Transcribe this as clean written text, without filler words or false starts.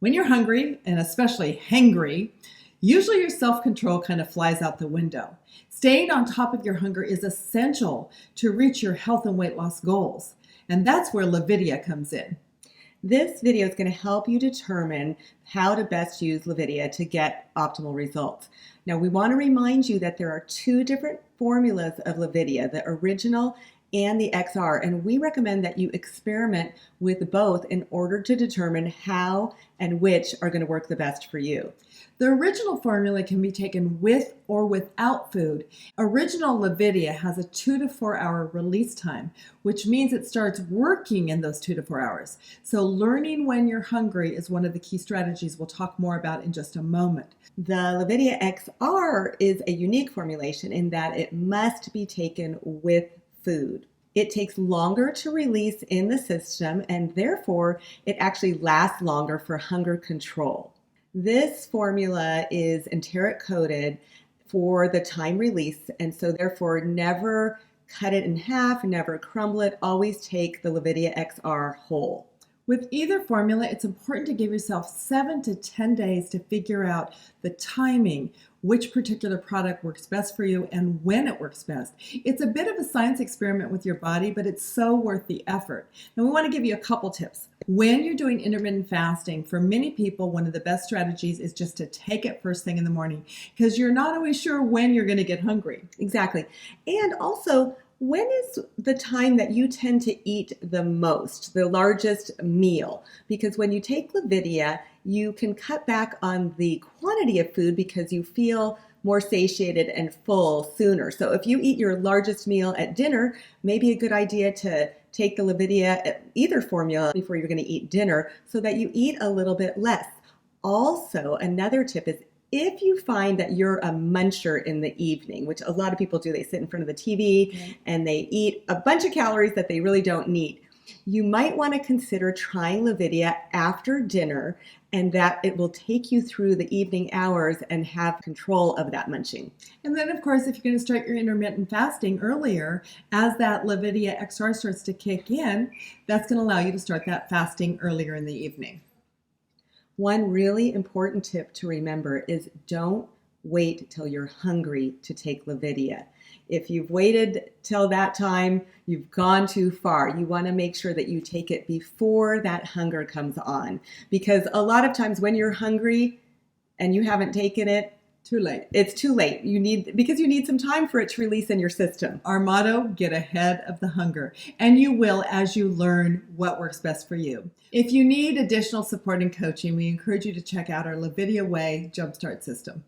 When you're hungry, and especially hangry, usually your self-control kind of flies out the window. Staying on top of your hunger is essential to reach your health and weight loss goals. And that's where LOVIDIA comes in. This video is going to help you determine how to best use LOVIDIA to get optimal results. Now, we want to remind you that there are two different formulas of LOVIDIA, the original and the XR, and we recommend that you experiment with both in order to determine how and which are going to work the best for you. The original formula can be taken with or without food. Original LOVIDIA has a 2 to 4 hour release time, which means it starts working in those 2 to 4 hours. So learning when you're hungry is one of the key strategies we'll talk more about in just a moment. The LOVIDIA XR is a unique formulation in that it must be taken with food. It takes longer to release in the system, and therefore it actually lasts longer for hunger control. This formula is enteric coated for the time release, and so therefore never cut it in half, never crumble it, always take the LOVIDIA XR whole. With either formula, it's important to give yourself 7 to 10 days to figure out the timing, which particular product works best for you and when it works best. It's a bit of a science experiment with your body, but it's so worth the effort. Now, we want to give you a couple tips. When you're doing intermittent fasting, for many people, one of the best strategies is just to take it first thing in the morning because you're not always sure when you're going to get hungry. Exactly. And also, when is the time that you tend to eat the most, the largest meal? Because when you take LOVIDIA, you can cut back on the quantity of food because you feel more satiated and full sooner. So if you eat your largest meal at dinner, maybe a good idea to take the LOVIDIA, either formula, before you're going to eat dinner so that you eat a little bit less. Also, another tip is if you find that you're a muncher in the evening, which a lot of people do, they sit in front of the TV and they eat a bunch of calories that they really don't need, you might want to consider trying LOVIDIA after dinner, and that it will take you through the evening hours and have control of that munching. And then, of course, if you're going to start your intermittent fasting earlier, as that LOVIDIA XR starts to kick in, that's going to allow you to start that fasting earlier in the evening. One really important tip to remember is don't wait till you're hungry to take LOVIDIA. If you've waited till that time, you've gone too far. You want to make sure that you take it before that hunger comes on. Because a lot of times when you're hungry and you haven't taken it, too late. It's too late. Because you need some time for it to release in your system. Our motto, get ahead of the hunger. And you will as you learn what works best for you. If you need additional support and coaching, we encourage you to check out our LOVIDIA Way Jumpstart System.